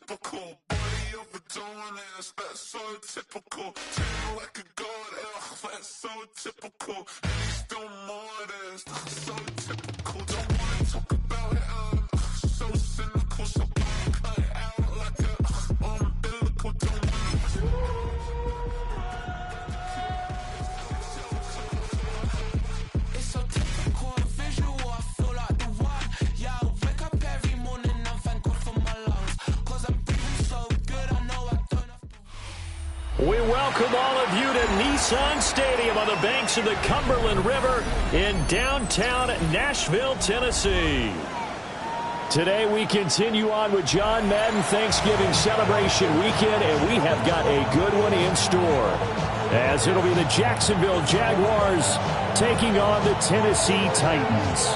typical. Body of a donut, that's so typical. Tail like a god, that's so typical. And he's still modest, so typical. Don't wanna talk about it, so cynical. So cut it out like a umbilical. Don't It's so typical, the visual, I feel like the one. Yeah, I wake up every morning and thank God for my lungs. Cause I'm breathing so good, I know I don't have to. We welcome all of you to Nissan Stadium on the banks of the Cumberland River in downtown Nashville, Tennessee. Today we continue on with John Madden Thanksgiving celebration weekend, and we have got a good one in store, as it'll be the Jacksonville Jaguars taking on the Tennessee Titans.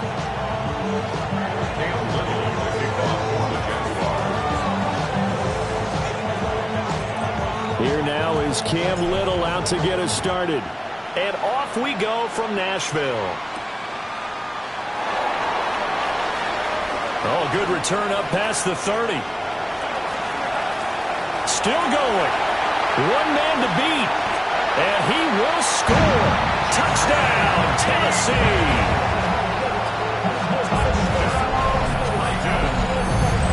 Here now is Cam Little out to get us started. And off we go from Nashville. Oh, good return up past the 30. Still going. One man to beat. And he will score. Touchdown, Tennessee.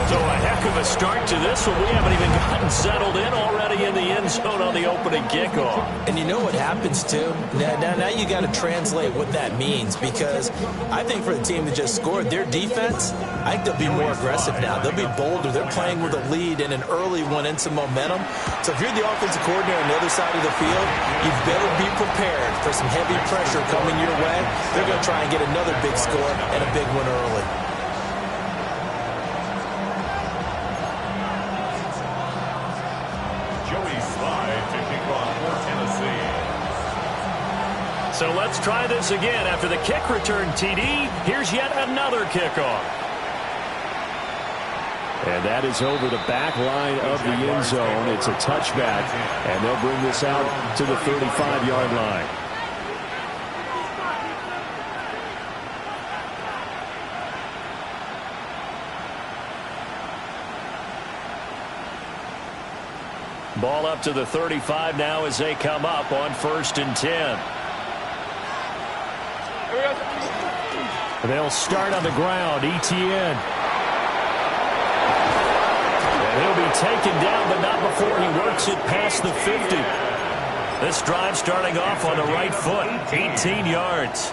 So a heck of a start to this one. We haven't even gotten settled in already in the end zone on the opening kickoff. And you know what happens, too? Now you got to translate what that means, because I think for the team that just scored, their defense, I think they'll be more aggressive now. They'll be bolder. They're playing with a lead and an early one and some momentum. So if you're the offensive coordinator on the other side of the field, you better be prepared for some heavy pressure coming your way. They're going to try and get another big score and a big one early. So let's try this again. After the kick return TD, here's yet another kickoff. And that is over the back line of the end zone. It's a touchback, and they'll bring this out to the 35-yard line. Ball up to the 35 now as they come up on 1st and 10. They'll start on the ground. Etienne. And he'll be taken down, but not before he works it past the 50. This drive starting off on the right foot. 18 yards.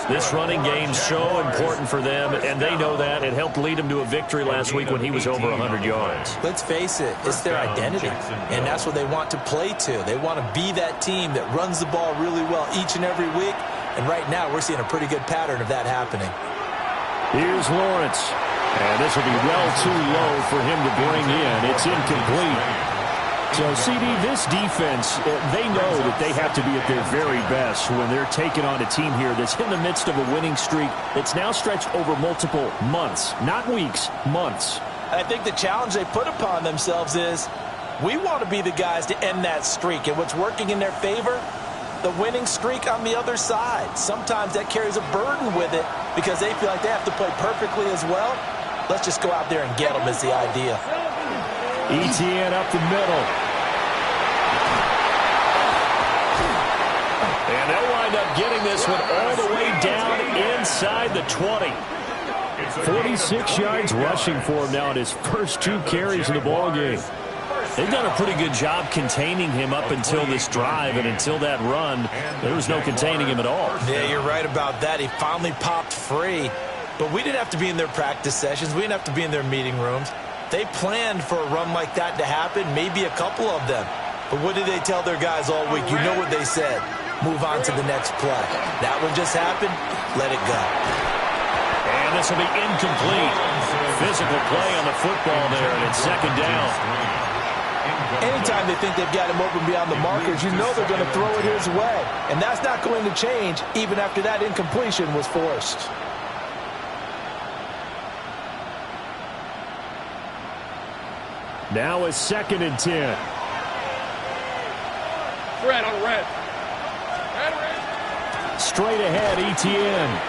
This running game's so important for them, and they know that. It helped lead them to a victory last week when he was over 100 yards. Let's face it, it's their identity, and that's what they want to play to. They want to be that team that runs the ball really well each and every week. And right now, we're seeing a pretty good pattern of that happening. Here's Lawrence. And this will be well too low for him to bring in. It's incomplete. So, CD, this defense, they know that they have to be at their very best when they're taking on a team here that's in the midst of a winning streak that's now stretched over multiple months. Not weeks, months. I think the challenge they put upon themselves is, we want to be the guys to end that streak. And what's working in their favor? The winning streak on the other side. Sometimes that carries a burden with it because they feel like they have to play perfectly as well. Let's just go out there and get them is the idea. Etienne up the middle. And they'll wind up getting this one all the way down inside the 20. 46 yards rushing for him now in his first 2 carries in the ballgame. They've done a pretty good job containing him up until this drive, and until that run, there was no containing him at all. Yeah, you're right about that. He finally popped free, but we didn't have to be in their practice sessions. We didn't have to be in their meeting rooms. They planned for a run like that to happen, maybe a couple of them. But what did they tell their guys all week? You know what they said. Move on to the next play. That one just happened. Let it go. And this will be incomplete. Physical play on the football there, and it's 2nd down. Anytime they think they've got him open beyond the markers, you know they're going to throw it his way. And that's not going to change even after that incompletion was forced. Now it's 2nd and 10. Red on red. Straight ahead, Etienne.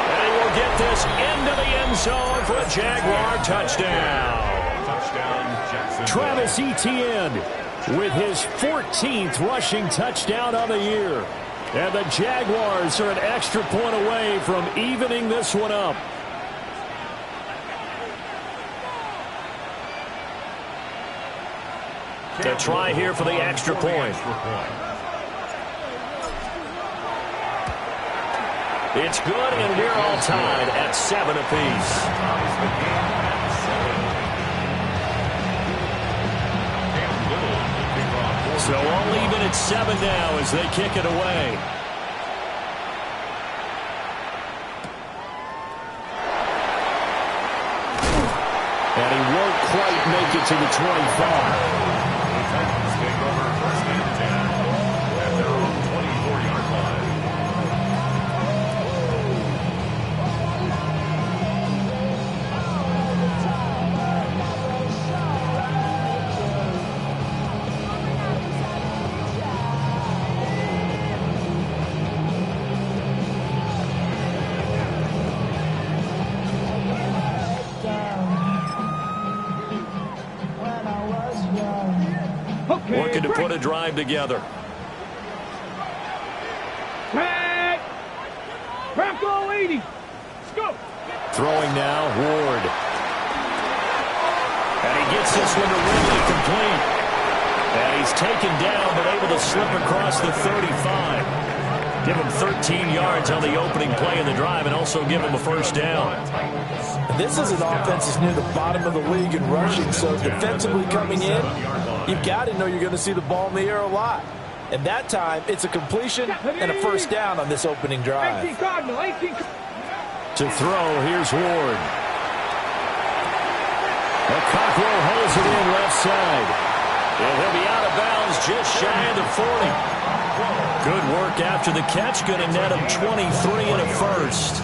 And he will will get this into the end zone for a Jaguar touchdown. Travis Etienne with his 14th rushing touchdown on the year. And the Jaguars are an extra point away from evening this one up. To try here for the extra point. It's good, and we're all tied at 7 apiece. So all even at 7 now as they kick it away. And he won't quite make it to the 25. Looking to put a drive together. Bronco 80. Let's go. Throwing now, Ward. And he gets this one to Ridley complete. And he's taken down, but able to slip across the 35. Give him 13 yards on the opening play in the drive and also give him a first down. This is an offense that's near the bottom of the league in rushing, so defensively coming in, you've got to know you're going to see the ball in the air a lot. And that time, it's a completion and a first down on this opening drive. 18 Cardinal, 18. To throw, here's Ward. The Cockrell holds it in left side. And he'll be out of bounds just shy of the 40. Good work after the catch. Going to net him 23 and a first.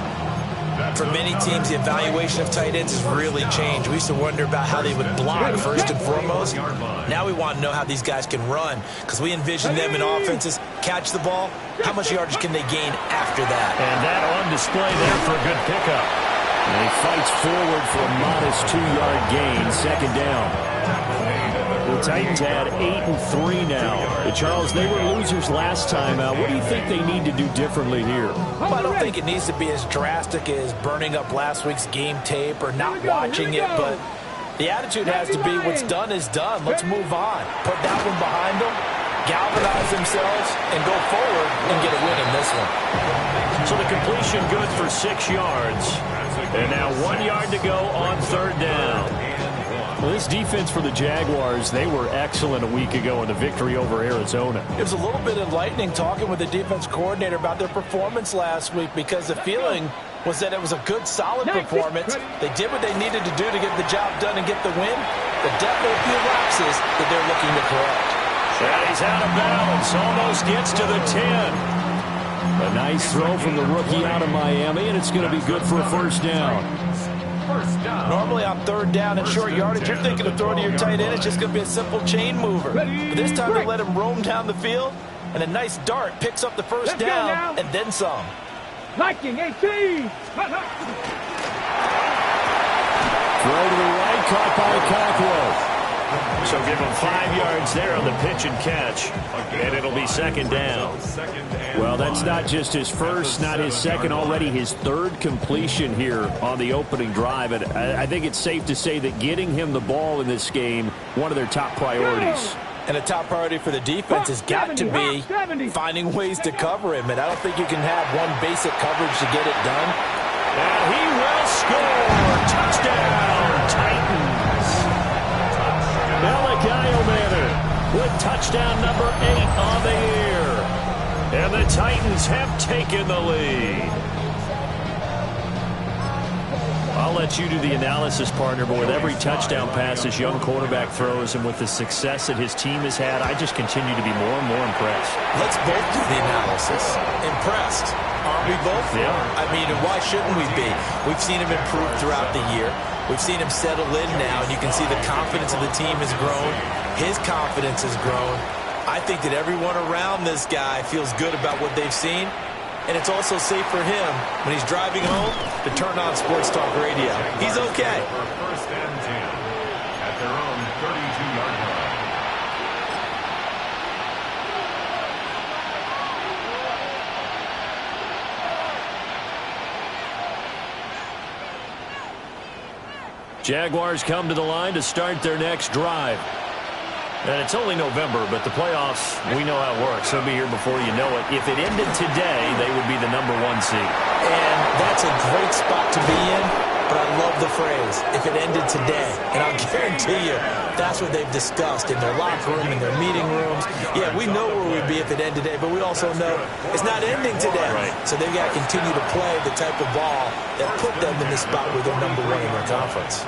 For many teams, the evaluation of tight ends has really changed. We used to wonder about how they would block first and foremost. Now we want to know how these guys can run, because we envision them in offenses catch the ball. How much yardage can they gain after that? And that on display there for a good pickup. And he fights forward for a modest 2-yard gain, second down. The Titans had 8-3 now. Charles, they were losers last time out. What do you think they need to do differently here? Well, I don't think it needs to be as drastic as burning up last week's game tape or not watching it, but the attitude has to be what's done is done. Let's move on. Put that one behind them, galvanize themselves, and go forward and get a win in this one. So the completion good for 6 yards. And now 1 yard to go on third down. Well, this defense for the Jaguars, they were excellent a week ago in the victory over Arizona. It was a little bit enlightening talking with the defense coordinator about their performance last week, because the feeling was that it was a good, solid performance. They did what they needed to do to get the job done and get the win, but definitely a few lapses that they're looking to correct. And he's out of bounds, almost gets to the 10. A nice throw from the rookie out of Miami, and it's going to be good for a first down. Normally on third down and short yardage, you're thinking of throwing to your tight end. It's just going to be a simple chain mover. But this time they let him roam down the field, and a nice dart picks up the first down and then some. Liking 18. Throw to the right, caught by Cockrell. So give him 5 yards there on the pitch and catch, and it'll be second down. Well, that's not just his first, not his second, already his third completion here on the opening drive. And I think it's safe to say that getting him the ball in this game, one of their top priorities. And a top priority for the defense has got to be finding ways to cover him. And I don't think you can have one basic coverage to get it done. And he will score. Touchdown, Titans. Manor with touchdown number 8 on the year. And the Titans have taken the lead. I'll let you do the analysis, partner, but with every touchdown pass this young quarterback throws and with the success that his team has had, I just continue to be more and more impressed. Let's both do the analysis. Impressed. Aren't we both? Yeah. I mean, and why shouldn't we be? We've seen him improve throughout the year. We've seen him settle in now, and you can see the confidence of the team has grown. His confidence has grown. I think that everyone around this guy feels good about what they've seen. and it's also safe for him when he's driving home to turn on Sports Talk Radio. He's okay. First and 10 at their own 32-yard line. Jaguars come to the line to start their next drive. And it's only November, but the playoffs, we know how it works. They'll be here before you know it. If it ended today, they would be the #1 seed. And that's a great spot to be in, but I love the phrase, if it ended today. And I'll guarantee you, that's what they've discussed in their locker room, in their meeting rooms. Yeah, we know where we'd be if it ended today, but we also know it's not ending today. Right. So they've got to continue to play the type of ball that put them in the spot where they're #1 in their conference.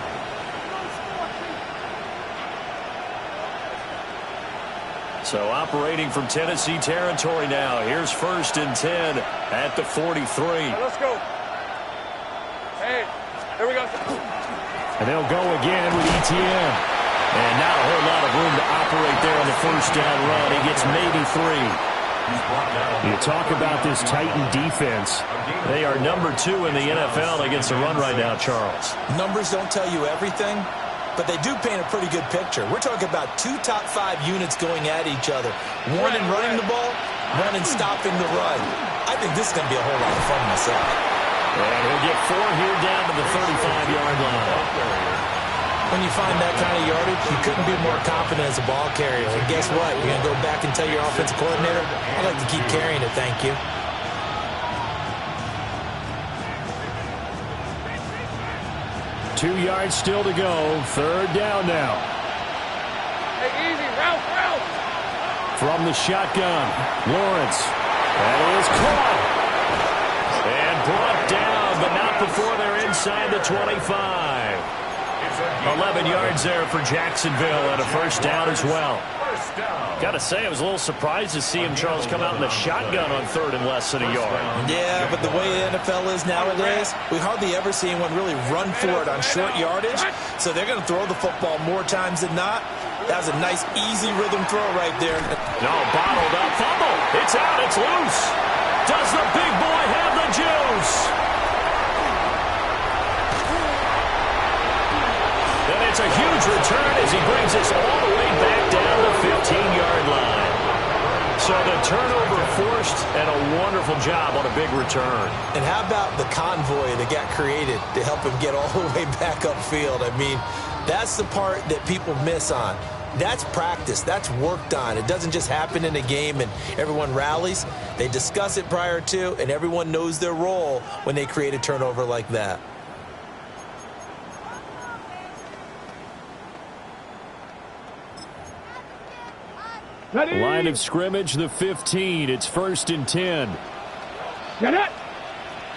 So operating from Tennessee territory now. Here's 1st and 10 at the 43. Let's go. Hey, here we go. And they'll go again with ETN. And not a whole lot of room to operate there on the 1st down run. He gets maybe 3. You talk about this Titan defense. They are #2 in the NFL against the run right now, Charles. Numbers don't tell you everything, but they do paint a pretty good picture. We're talking about 2 top 5 units going at each other. One in running the ball, one in stopping the run. I think this is going to be a whole lot of fun myself. And he'll get 4 here down to the 35-yard line. When you find that kind of yardage, you couldn't be more confident as a ball carrier. And guess what? You're going to go back and tell your offensive coordinator, I'd like to keep carrying it, thank you. 2 yards still to go. 3rd down now. Hey, easy. Ralph. From the shotgun, Lawrence. That is caught. And brought down, but not before they're inside the 25. 11 yards there for Jacksonville and a 1st down as well. Got to say, I was a little surprised to see him, Charles, come out in the shotgun on 3rd and less than a yard. Yeah, but the way the NFL is nowadays, we hardly ever see anyone really run for it on short yardage. So they're going to throw the football more times than not. That was a nice, easy rhythm throw right there. No, bottled up. Fumble. It's out. It's loose. Does the big boy have the juice? And it's a huge return as he brings us all the way back down the 15-yard line. So the turnover forced and a wonderful job on a big return. And how about the convoy that got created to help him get all the way back upfield? I mean, that's the part that people miss on. That's practice. That's worked on. It doesn't just happen in a game and everyone rallies. They discuss it prior to, and everyone knows their role when they create a turnover like that. Ready. Line of scrimmage, the 15. It's 1st and 10. Get it.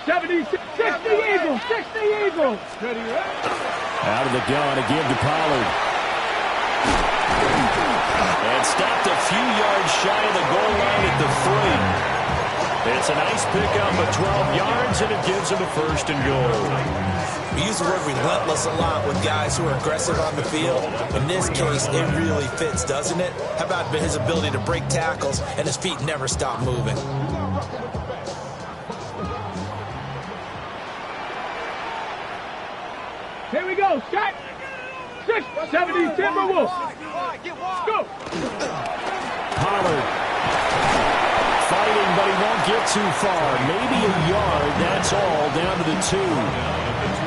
70, 60 Eagles. 60 Eagles. Ready. Out of the gun, a give to Pollard. And stopped a few yards shy of the goal line at the 3. It's a nice pickup of 12 yards, and it gives him a 1st and goal. We use the word relentless a lot with guys who are aggressive on the field. In this case, it really fits, doesn't it? How about his ability to break tackles and his feet never stop moving? Here we go, Scott. 670 Timberwolves. Go. Pollard fighting, but he won't get too far. Maybe a yard, that's all, down to the 2.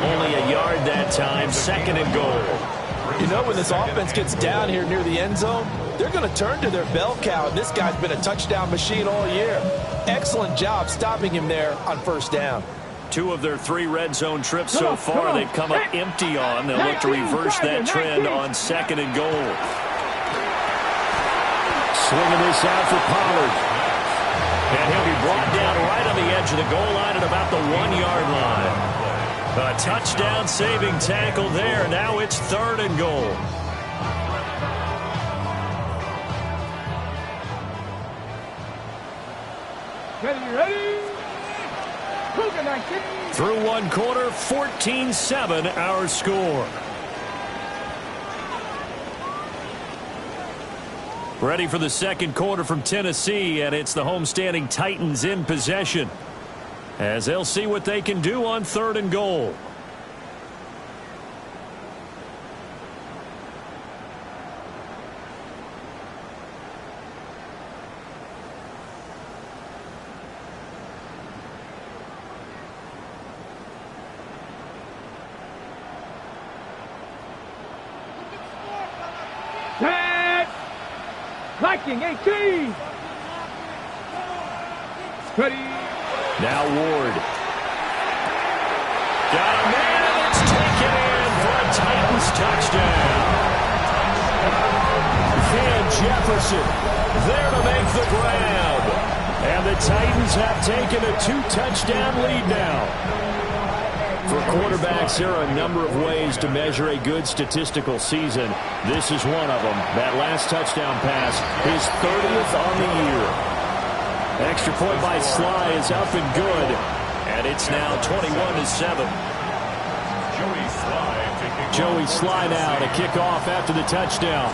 Only a yard that time, 2nd and goal. You know, when this offense gets down here near the end zone, they're going to turn to their bell cow, and this guy's been a touchdown machine all year. Excellent job stopping him there on 1st down. 2 of their 3 red zone trips so far they've come up empty on. They'll look to reverse that trend on 2nd and goal. Swinging this out for Pollard. And he'll be brought down right on the edge of the goal line at about the 1-yard line. A touchdown-saving tackle there. Now it's 3rd and goal. Ready. Through 1 quarter, 14-7 our score. Ready for the 2nd quarter from Tennessee, and it's the homestanding Titans in possession. as they'll see what they can do on 3rd and goal. Set. Clocking 18. Ready. Now Ward. Got a man, and it's taken in for a Titans touchdown. Van Jefferson there to make the grab. And the Titans have taken a 2-touchdown lead now. For quarterbacks, there are a number of ways to measure a good statistical season. This is one of them. That last touchdown pass, his 30th on the year. Extra point by Sly is up and good. And it's now 21-7. Joey Sly now to kick off after the touchdown.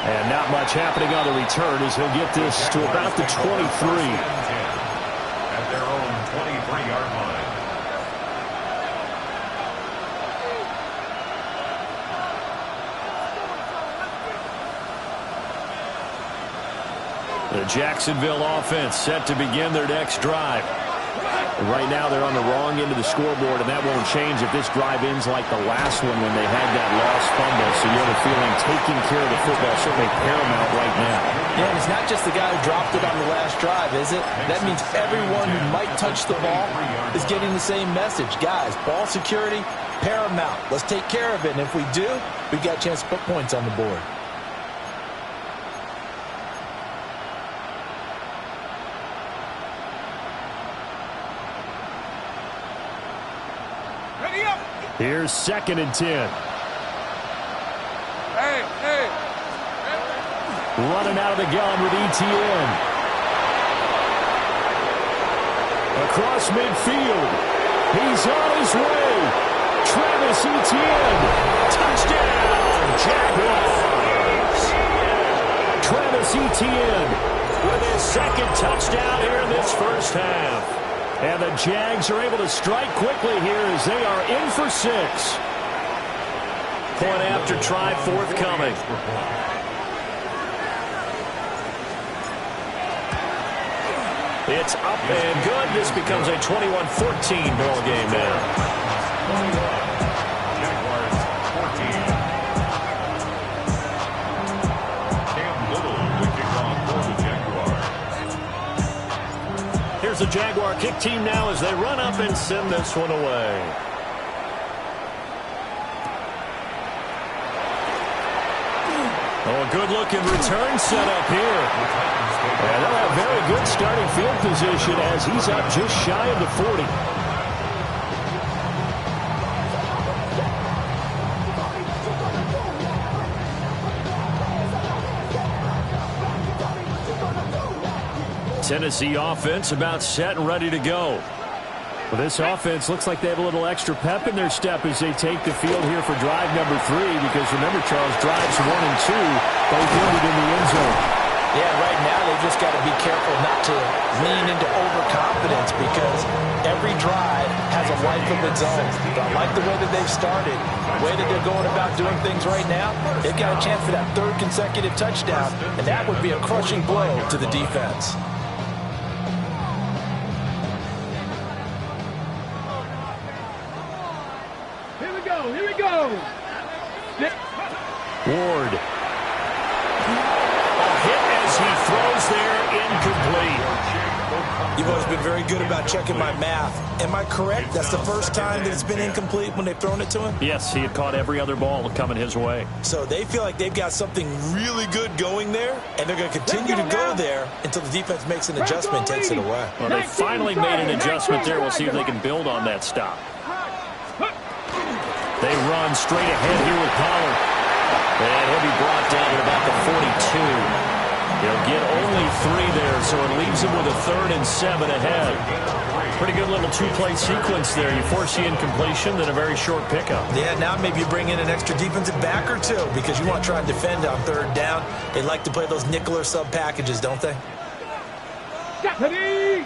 And not much happening on the return as he'll get this to about the 23. At their own 23-yard line. The Jacksonville offense set to begin their next drive. Right now they're on the wrong end of the scoreboard, and that won't change if this drive ends like the last one when they had that lost fumble. So you have a feeling taking care of the football is certainly paramount right now. Yeah, and it's not just the guy who dropped it on the last drive, is it? That means everyone who might touch the ball is getting the same message. Guys, ball security, paramount. Let's take care of it, and if we do, we've got a chance to put points on the board. Here's 2nd and 10. Hey. Running out of the gun with Etienne. Across midfield. He's on his way. Travis Etienne. Touchdown, Jaguars. Travis Etienne with his 2nd touchdown here in this first half. And the Jags are able to strike quickly here as they are in for 6. Point after try forthcoming. It's up and good. This becomes a 21-14 ball game now. Here's the Jaguar kick team now as they run up and send this one away. Oh, a good-looking return set up here. And they'll have very good starting field position as he's up just shy of the 40. Tennessee offense about set and ready to go. Well, this offense looks like they have a little extra pep in their step as they take the field here for drive number 3, because remember, Charles, drives 1 and 2 both ended in the end zone. Yeah, right now they've just got to be careful not to lean into overconfidence, because every drive has a life of its own. But I like the way that they've started, the way that they're going about doing things right now. They've got a chance for that 3rd consecutive touchdown, and that would be a crushing blow to the defense. Here we go. Ward. A hit as he throws there, incomplete. You've always been very good about checking my math. Am I correct? That's the first time that it's been incomplete when they've thrown it to him? Yes, he had caught every other ball coming his way. So they feel like they've got something really good going there, and they're going to continue to go there until the defense makes an adjustment and takes it away. Well, they finally made an adjustment there. We'll see if they can build on that stop. They run straight ahead here with Pollard. And he'll be brought down at about the 42. He'll get only 3 there, so it leaves him with a 3rd and 7 ahead. Pretty good little 2-play sequence there. You force the incompletion, then a very short pickup. Yeah, now maybe you bring in an extra defensive back or 2 because you want to try and defend on 3rd down. They like to play those nickel or sub packages, don't they? Hey,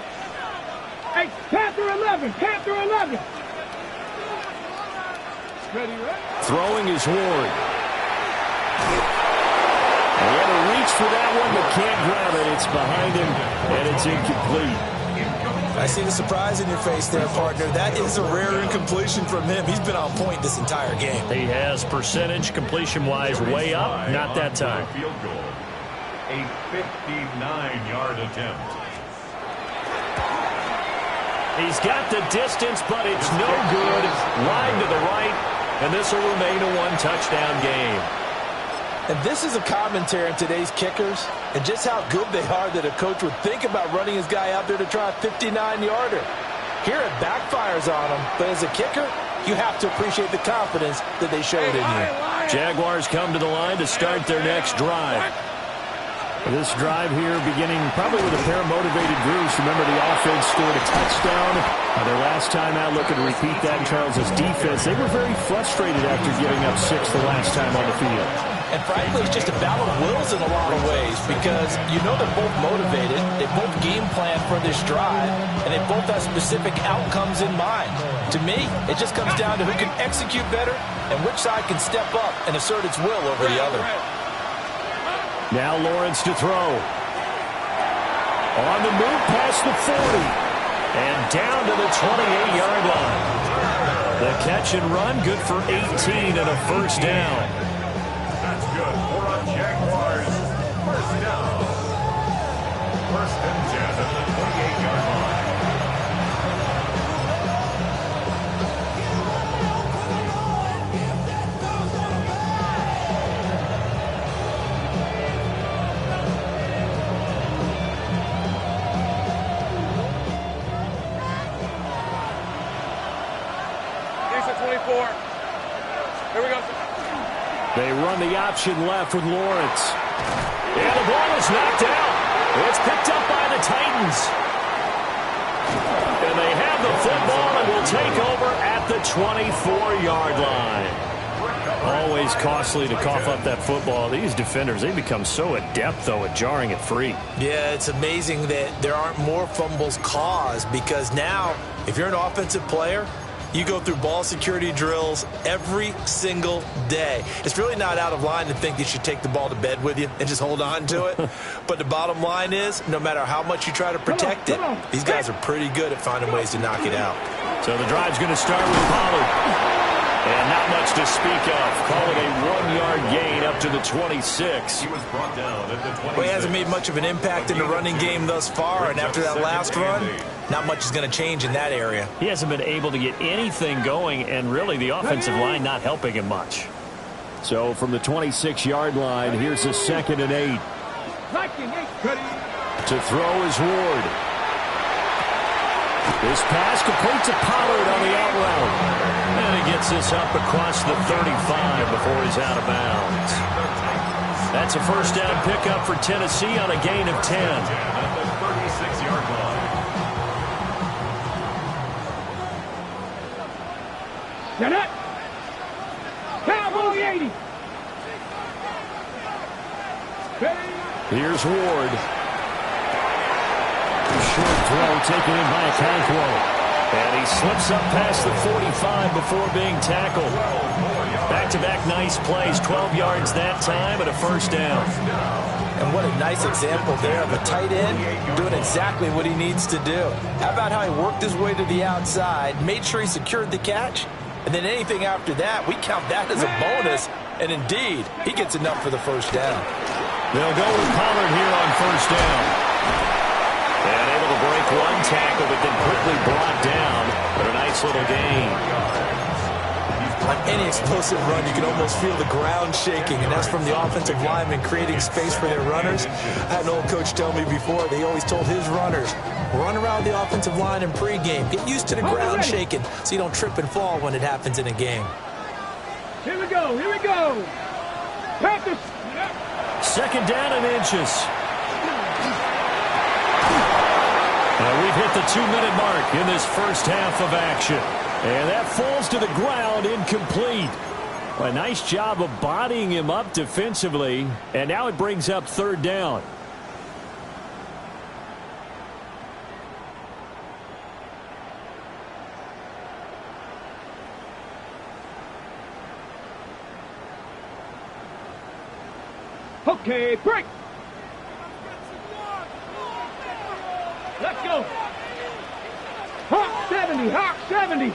Panther 11, Panther 11. Ready, right? Throwing is Ward. He had to reach for that one, but can't grab it. It's behind him, and it's incomplete. I see the surprise in your face there, partner. That is a rare incompletion from him. He's been on point this entire game. He has percentage completion-wise way up. Not that time. Field goal. A 59-yard attempt. He's got the distance, but it's no good. Wide to the right, and this will remain a 1-touchdown game. And this is a commentary on today's kickers and just how good they are that a coach would think about running his guy out there to try a 59-yarder. Here it backfires on him, but as a kicker, you have to appreciate the confidence that they showed in you. Jaguars come to the line to start their next drive. This drive here beginning probably with a pair of motivated groups. Remember, the offense scored a touchdown. Their last time out, looking to repeat that in Charles' defense. They were very frustrated after giving up 6 the last time on the field. And frankly, it's just a battle of wills in a lot of ways because you know they're both motivated, they both game plan for this drive, and they both have specific outcomes in mind. To me, it just comes down to who can execute better and which side can step up and assert its will over the other. Now Lawrence to throw. On the move past the 40. And down to the 28-yard line. The catch and run, good for 18 and a first down. That's good for a Jaguars first down. 1st and 10 at the 28-yard line. Here we go. They run the option left with Lawrence. And the ball is knocked out. It's picked up by the Titans. And they have the football and will take over at the 24-yard line. Always costly to cough up that football. These defenders, they become so adept, though, at jarring it free. Yeah, it's amazing that there aren't more fumbles caused because now, if you're an offensive player, you go through ball security drills every single day. It's really not out of line to think you should take the ball to bed with you and just hold on to it. But the bottom line is, no matter how much you try to protect it, these guys are pretty good at finding ways to knock it out. So the drive's going to start with Pollard. And not much to speak of. Call it a 1-yard gain up to the 26. He was brought down at the 26. Well, he hasn't made much of an impact in the running game thus far, and after that last run, not much is going to change in that area. He hasn't been able to get anything going, and really the offensive line not helping him much. So from the 26-yard line, here's a 2nd and 8. To throw is Ward. This pass complete to Pollard on the out route. And he gets this up across the 35 before he's out of bounds. That's a first down pickup for Tennessee on a gain of 10. At the 36-yard line. Set up. Cowboy 80. Here's Ward. Short throw taken in by Okonkwo. And he slips up past the 45 before being tackled. Back-to-back nice plays, 12 yards that time and a first down. And what a nice example there of a tight end doing exactly what he needs to do. How about how he worked his way to the outside, made sure he secured the catch, and then anything after that, we count that as a bonus. And indeed, he gets enough for the first down. They'll go with Pollard here on first down. And able to break one tackle, but then quickly brought down. But a nice little gain. On any explosive run, you can almost feel the ground shaking, and that's from the offensive linemen creating space for their runners. I had an old coach tell me before, they always told his runners, run around the offensive line in pregame. Get used to the ground shaking so you don't trip and fall when it happens in a game. Here we go. Panthers. 2nd down and inches. And we've hit the 2-minute mark in this first half of action. And that falls to the ground, incomplete. A nice job of bodying him up defensively. And now it brings up third down. Okay, break. Let's go. Hawk 70, Hawk 70.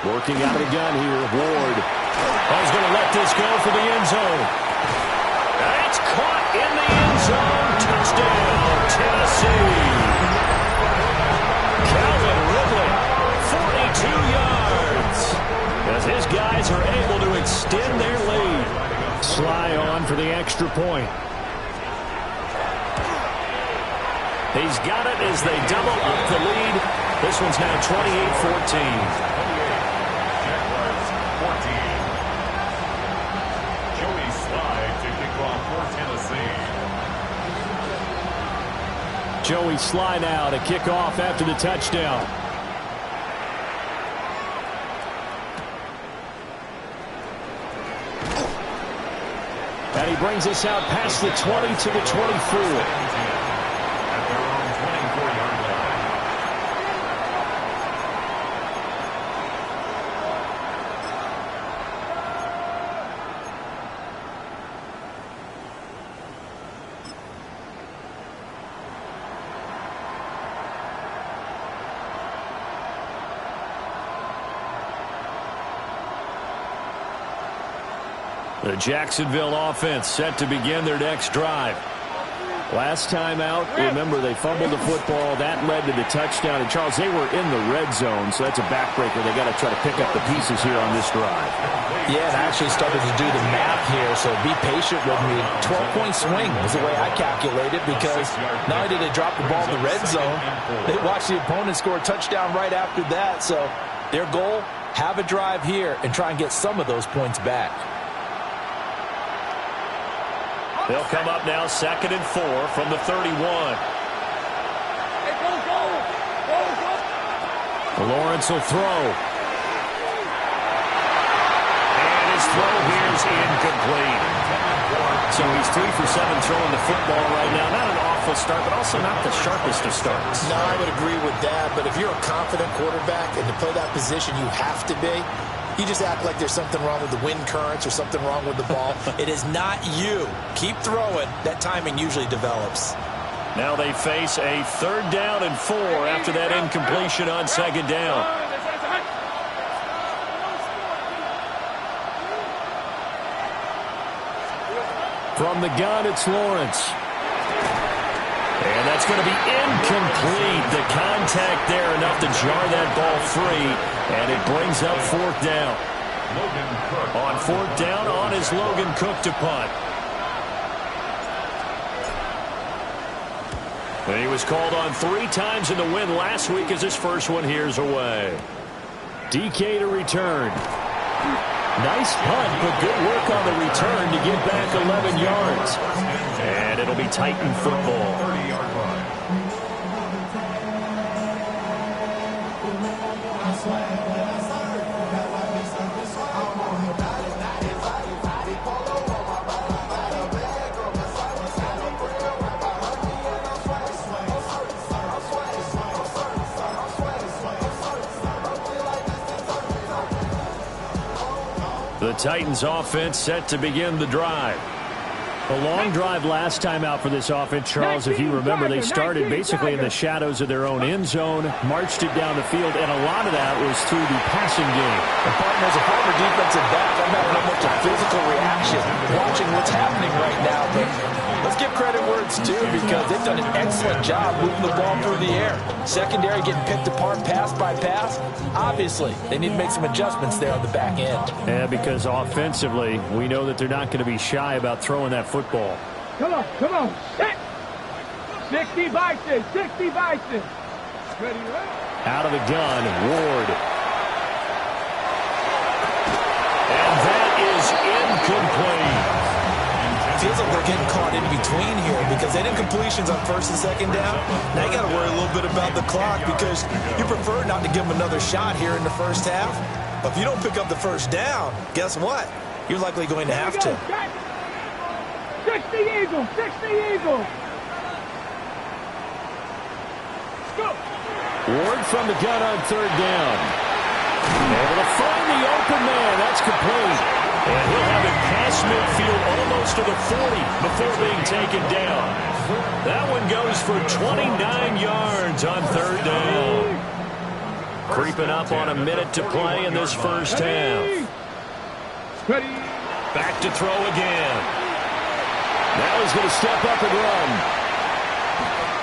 Working out of the gun here, Ward. He's going to let this go for the end zone. That's caught in the end zone. Touchdown, Tennessee. Calvin Ridley, 42 yards. As his guys are able to extend their lead. Sly on for the extra point. He's got it as they double up the lead. This one's now 28-14. Joey Sly now to kick off after the touchdown. And he brings us out past the 20 to the 24. The Jacksonville offense set to begin their next drive. Last time out, remember, they fumbled the football. That led to the touchdown. And, Charles, they were in the red zone, so that's a backbreaker. They got to try to pick up the pieces here on this drive. Yeah, and I actually started to do the math here, so be patient with me. 12-point swing is the way I calculate it, because not only did they drop the ball in the red zone, they watched the opponent score a touchdown right after that. So their goal, have a drive here and try and get some of those points back. They'll come up now 2nd and 4 from the 31. Lawrence will throw. And his throw here is incomplete. So he's 3 for 7 throwing the football right now. Not an awful start, but also not the sharpest of starts. No, I would agree with that. But if you're a confident quarterback and to play that position you have to be, you just act like there's something wrong with the wind currents or something wrong with the ball. It is not you. Keep throwing. That timing usually develops. Now they face a 3rd down and 4 after that incompletion on 2nd down. From the gun, it's Lawrence. And that's going to be incomplete. The contact there enough to jar that ball free. And it brings up 4th down. On 4th down, on is Logan Cook to punt. And he was called on 3 times in the win last week as his first one here's away. DK to return. Nice punt, but good work on the return to get back 11 yards. And it'll be Titan football. 30-yard line. The Titans offense set to begin the drive. A long drive last time out for this offense, Charles. If you remember, they started basically in the shadows of their own end zone, marched it down the field, and a lot of that was through the passing game. And partner, as a former defensive back, I'm having almost a physical reaction watching what's happening right now. But let's give credit where it's due, because they've done an excellent job moving the ball through the air. Secondary getting picked apart pass by pass. Obviously, they need to make some adjustments there on the back end. Yeah, because offensively, we know that they're not going to be shy about throwing that football. Come on, set. 60 Bison, 60 Bison. Ready, Out of the gun, Ward. And that is incomplete. Feels a they're getting caught in between here because they didn't completions on first and second down. Now you got to worry a little bit about the clock because you prefer not to give them another shot here in the first half. But if you don't pick up the first down, guess what? You're likely going to have to. 60 Eagles, 60 Eagles. Go. Ward from the gun on third down. Able to find the open man. That's complete. And he'll have it past midfield almost to the 40 before being taken down. That one goes for 29 yards on third down. Creeping up on a minute to play in this first half. Back to throw again. Now he's going to step up and run.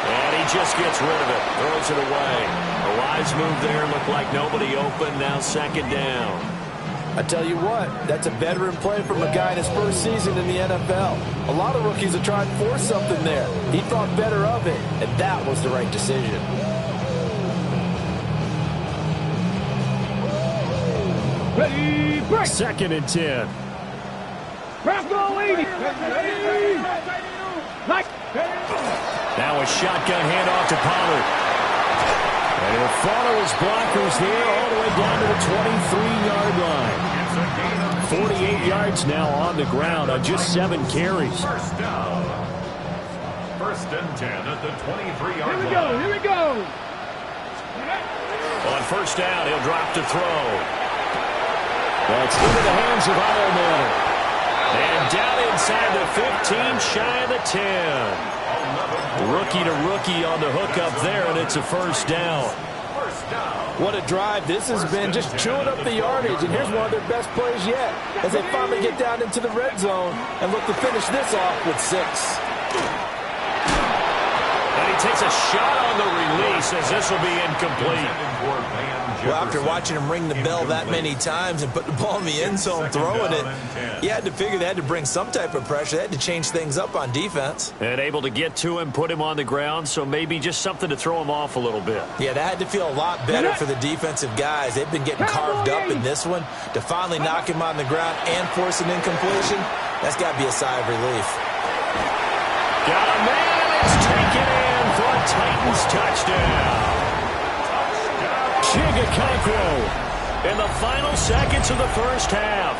And he just gets rid of it. Throws it away. A wise move there. Looked like nobody open. Now second down. I tell you what, that's a veteran play from a guy in his first season in the NFL. A lot of rookies are trying to force something there. He thought better of it, and that was the right decision. Ready, break. Second and 10. Now a shotgun handoff to Pollard. And he'll follow his blockers there all the way down to the 23-yard line. 48 yards now on the ground on just 7 carries. First down. First and 10 at the 23-yard line. Here we go. On first down, he'll drop to throw. That's into the hands of Ironman. And down inside the 15, shy of the 10. Rookie to rookie on the hook up there, and it's a first down. What a drive this has been, just chewing up the yardage, and here's one of their best plays yet as they finally get down into the red zone and look to finish this off with 6. And he takes a shot on the release as this will be incomplete. Well, after watching him ring the bell that many times and put the ball in the end zone throwing it, you had to figure they had to bring some type of pressure. They had to change things up on defense. And able to get to him, put him on the ground, so maybe just something to throw him off a little bit. Yeah, that had to feel a lot better for the defensive guys. They've been getting carved up in this one. To finally knock him on the ground and force an incompletion, that's got to be a sigh of relief. Got a man, it's taken in for a Titans touchdown. Chigakonkwo in the final seconds of the first half.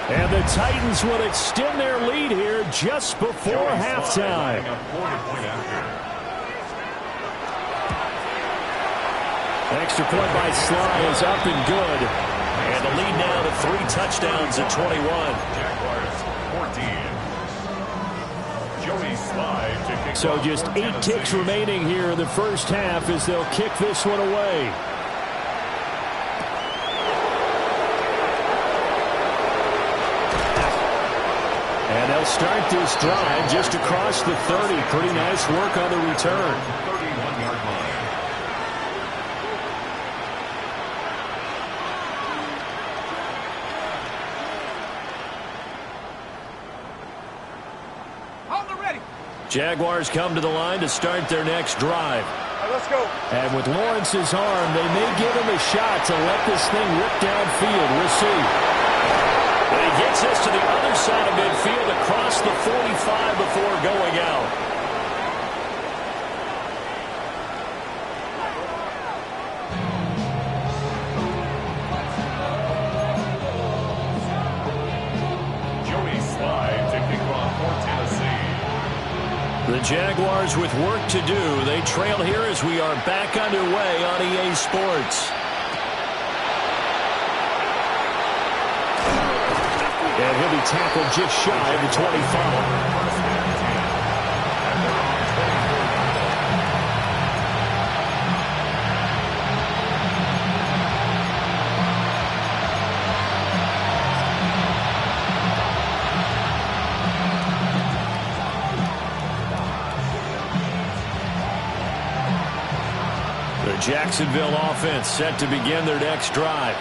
And the Titans will extend their lead here just before halftime. Extra point by Sly is up and good. And the lead now to 3 touchdowns at 21. Jaguars 14. So just 8 ticks remaining here in the first half as they'll kick this one away. And they'll start this drive just across the 30. Pretty nice work on the return. 31-yard line. On the ready. Jaguars come to the line to start their next drive. All right, let's go. And with Lawrence's arm, they may give him a shot to let this thing rip downfield. We'll see. But he gets this to the other side of midfield across the 45 before going out. Joey Slide to kick off for Tennessee. The Jaguars with work to do. They trail here as we are back underway on EA Sports. And he'll be tackled just shy of the 25. The Jacksonville offense set to begin their next drive.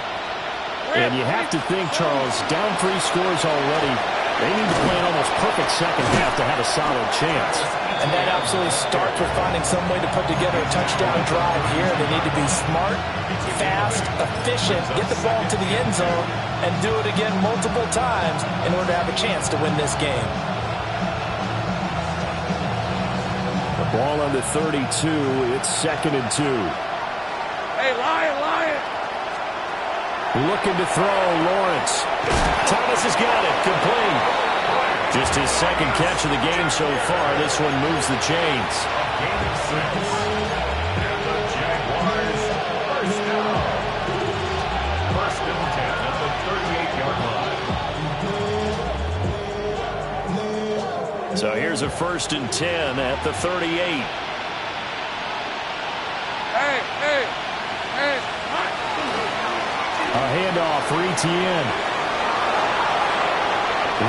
And you have to think, Charles, down 3 scores already. They need to play an almost perfect second half to have a solid chance. And that absolutely starts with finding some way to put together a touchdown drive here. They need to be smart, fast, efficient, get the ball to the end zone, and do it again multiple times in order to have a chance to win this game. Ball on the 32. It's 2nd and 2. Hey, Lion! Looking to throw, Lawrence. Thomas has got it, complete. Just his 2nd catch of the game so far. This one moves the chains. Gain of 6. And the Jaguars first down. 1st and 10 at the 38-yard line. So here's a 1st and 10 at the 38. Hey! A handoff for Etienne.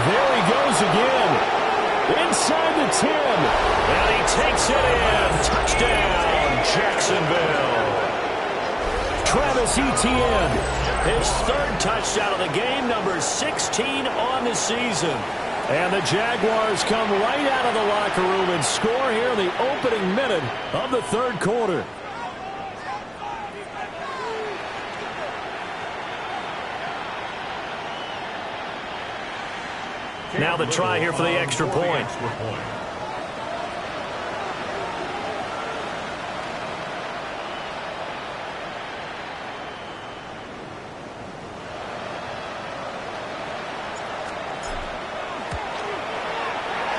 There he goes again. Inside the 10. And he takes it in. Touchdown, Jacksonville. Travis Etienne. His 3rd touchdown of the game, number 16 on the season. And the Jaguars come right out of the locker room and score here in the opening minute of the 3rd quarter. Now the try here for the extra point.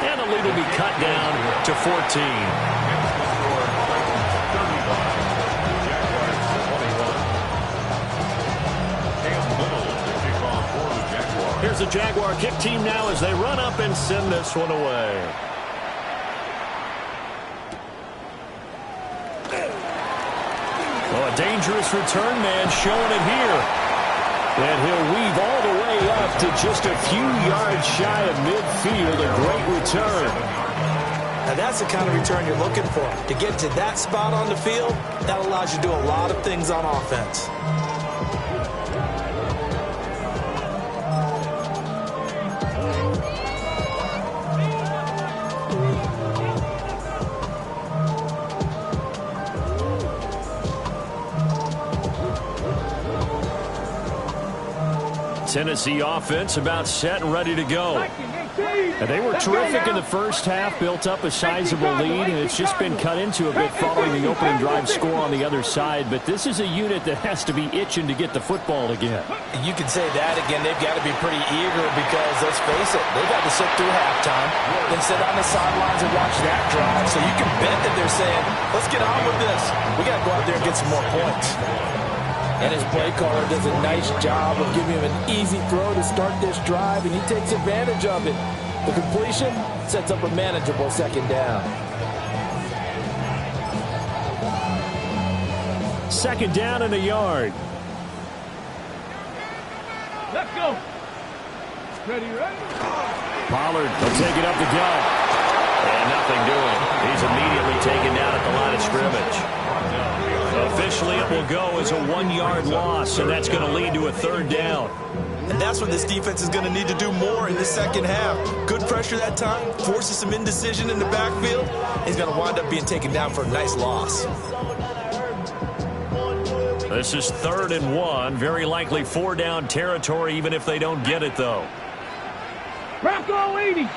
And the lead will be cut down to 14. Here's the Jaguar kick team now as they run up and send this one away. Oh, a dangerous return man showing it here. And he'll weave all the way up to just a few yards shy of midfield. A great return. Now that's the kind of return you're looking for. To get to that spot on the field, that allows you to do a lot of things on offense. Tennessee offense about set and ready to go. And they were terrific in the first half, built up a sizable lead, and it's just been cut into a bit following the opening drive score on the other side. But this is a unit that has to be itching to get the football again. You can say that again. They've got to be pretty eager because, let's face it, they've got to sit through halftime, then sit on the sidelines and watch that drive. So you can bet that they're saying, let's get on with this. We got to go out there and get some more points. And his play caller does a nice job of giving him an easy throw to start this drive, and he takes advantage of it. The completion sets up a manageable 2nd down. 2nd down and a yard. Let's go. Ready? Pollard will take it up the gut. And nothing doing. He's immediately taken down at the line of scrimmage. Officially, it will go as a 1-yard loss, and that's going to lead to a 3rd down. And that's what this defense is going to need to do more in the 2nd half. Good pressure that time, forces some indecision in the backfield. He's going to wind up being taken down for a nice loss. This is 3rd and 1, very likely 4-down territory, even if they don't get it, though. Bronco 80.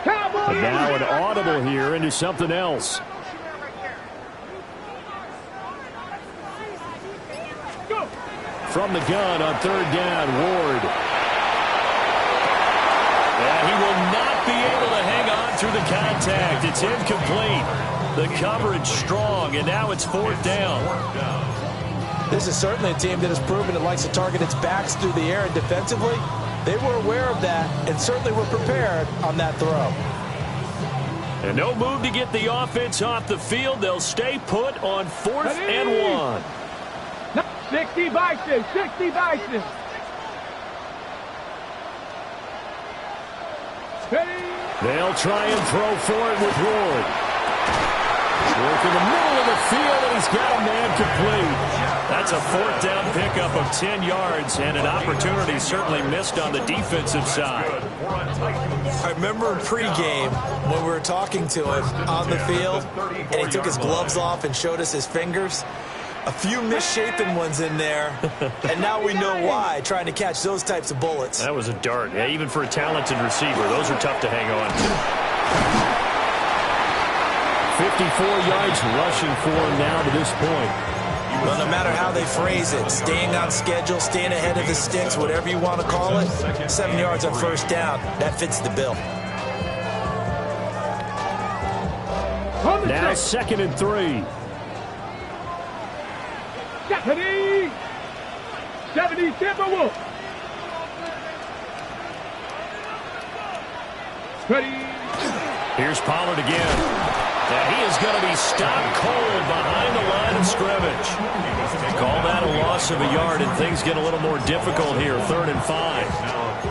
And now an audible here into something else. From the gun on 3rd down, Ward. And he will not be able to hang on through the contact. It's incomplete. The coverage strong, and now it's 4th down. This is certainly a team that has proven it likes to target its backs through the air, and defensively, they were aware of that and certainly were prepared on that throw. And no move to get the offense off the field. They'll stay put on 4th and 1. 60 Bison, 60 Bison. They'll try and throw for it with Ward. Work in the middle of the field, and he's got a man complete. That's a 4th down pickup of 10 yards, and an opportunity certainly missed on the defensive side. I remember in pregame when we were talking to him on the field, and he took his gloves off and showed us his fingers. A few misshapen ones in there, and now we know why, trying to catch those types of bullets. That was a dart. Yeah, even for a talented receiver, those are tough to hang on to. 54 yards rushing for him now to this point. Well, no matter how they phrase it, staying on schedule, staying ahead of the sticks, whatever you want to call it, 7 yards on first down, that fits the bill. Now 2nd and 3. 70 Timberwolves. Ready. Here's Pollard again. And he is going to be stopped cold behind the line of scrimmage. Call that a loss of a yard, and things get a little more difficult here. 3rd and 5.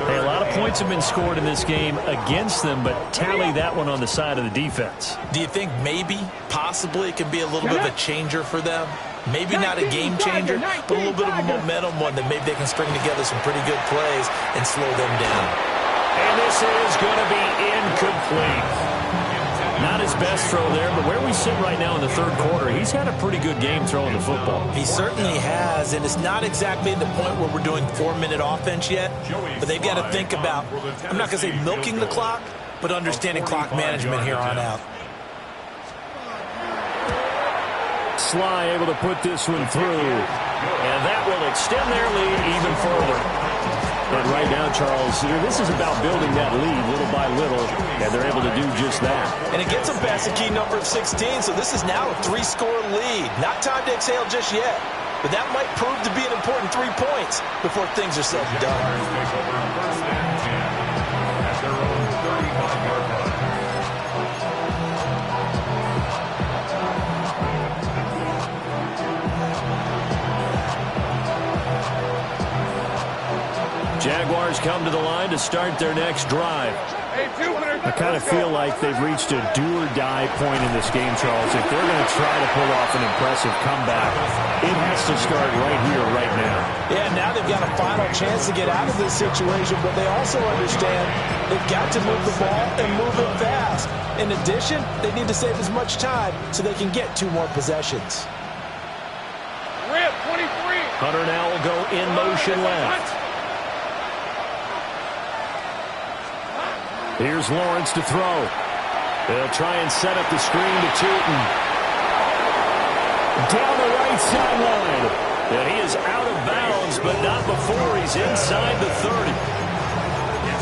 Hey, a lot of points have been scored in this game against them, but tally that one on the side of the defense. Do you think maybe, possibly, it can be a little bit of a changer for them? Maybe not a game changer, but a little bit of a momentum one that maybe they can string together some pretty good plays and slow them down. And this is going to be incomplete. Not his best throw there, but where we sit right now in the 3rd quarter, he's had a pretty good game throwing the football. He certainly has, and it's not exactly the point where we're doing 4-minute offense yet, but they've got to think about, I'm not going to say milking the clock, but understanding clock management here on out. Sly able to put this one through, and that will extend their lead even further. And right now, Charles, this is about building that lead little by little, and they're able to do just that. And it gets them past the key number of 16, so this is now a 3-score lead. Not time to exhale just yet, but that might prove to be an important 3 points before things are said and done. At their own 35-yard line. Jaguars come to the line to start their next drive. I kind of feel like they've reached a do-or-die point in this game, Charles. If they're going to try to pull off an impressive comeback, it has to start right here, right now. Yeah, now they've got a final chance to get out of this situation, but they also understand they've got to move the ball and move it fast. In addition, they need to save as much time so they can get 2 more possessions. Hunter now will go in motion left. Here's Lawrence to throw. They'll try and set up the screen to Tootin. Down the right sideline. And he is out of bounds, but not before he's inside the 30.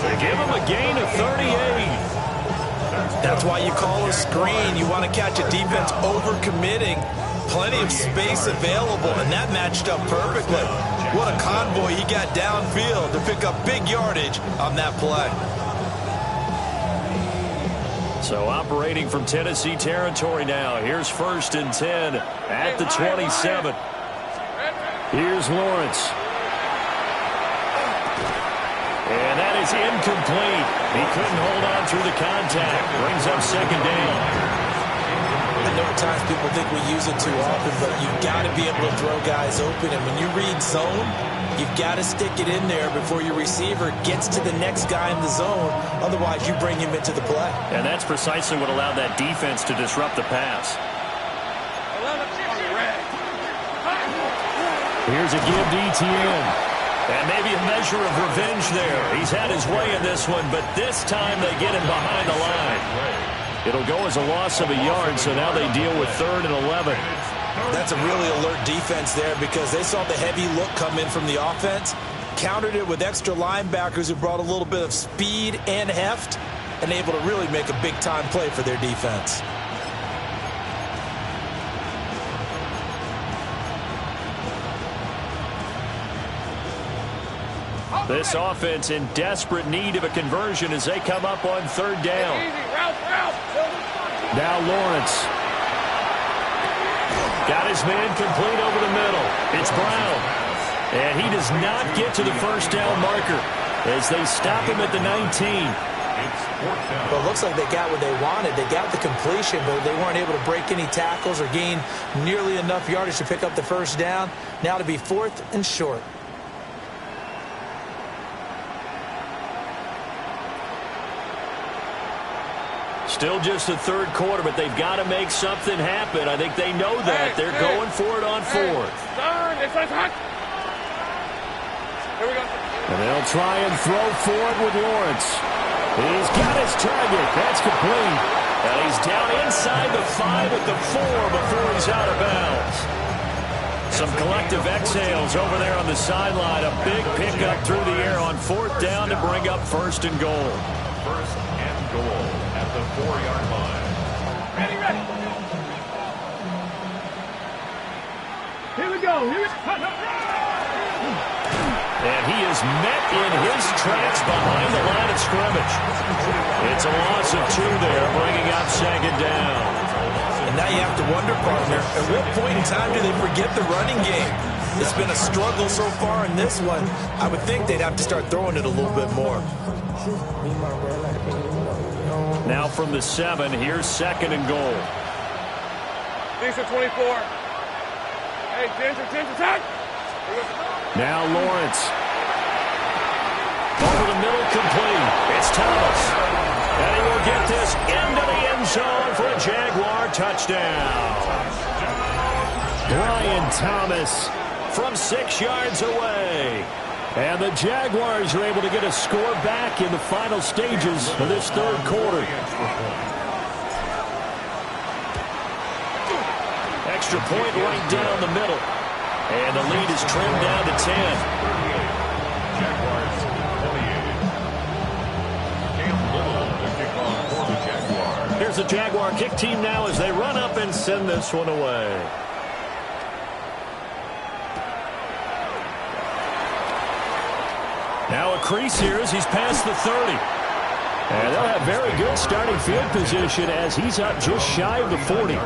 They give him a gain of 38. That's why you call a screen. You want to catch a defense overcommitting. Plenty of space available, and that matched up perfectly. What a convoy he got downfield to pick up big yardage on that play. So operating from Tennessee territory now. Here's 1st and 10 at the 27. Here's Lawrence. And that is incomplete. He couldn't hold on through the contact. Brings up 2nd down. I know at times people think we use it too often, but you've got to be able to throw guys open. And when you read zone, you've got to stick it in there before your receiver gets to the next guy in the zone. Otherwise, you bring him into the play. And that's precisely what allowed that defense to disrupt the pass. Here's a give to Etienne. And maybe a measure of revenge there. He's had his way in this one, but this time they get him behind the line. It'll go as a loss of a yard, so now they deal with 3rd and 11. That's a really alert defense there because they saw the heavy look come in from the offense, countered it with extra linebackers who brought a little bit of speed and heft, and able to really make a big-time play for their defense. This offense in desperate need of a conversion as they come up on 3rd down. Now Lawrence. Got his man complete over the middle. It's Brown. And he does not get to the 1st down marker as they stop him at the 19. Well, it looks like they got what they wanted. They got the completion, but they weren't able to break any tackles or gain nearly enough yardage to pick up the 1st down. Now to be 4th and short. Still just the 3rd quarter, but they've got to make something happen. I think they know that. They're going for it on 4th. And they'll try and throw for it with Lawrence. He's got his target. That's complete. And he's down inside the 5 at the 4 before he's out of bounds. Some collective exhales over there on the sideline. A big pickup through the air on 4th down to bring up 1st and goal. 1st and goal at the 4-yard line. Ready, ready. Here we go. Here we go. And he is met in his tracks behind the line of scrimmage. It's a loss of 2 there, bringing up 2nd down. And now you have to wonder, partner, at what point in time do they forget the running game? It's been a struggle so far in this one. I would think they'd have to start throwing it a little bit more. Now from the 7, here's 2nd and goal. These are 24. Hey, Ginger, attack! Now Lawrence. Over the middle, complete. It's Thomas. And he will get this into the end zone for a Jaguar touchdown. Brian Thomas from 6 yards away. And the Jaguars are able to get a score back in the final stages of this 3rd quarter. Extra point right down the middle. And the lead is trimmed down to 10. Jaguars affiliated. Cam Little, the kickoff for the Jaguars. Here's the Jaguar kick team now as they run up and send this one away. Now a crease here as he's past the 30. And they'll have very good starting field position as he's up just shy of the 40.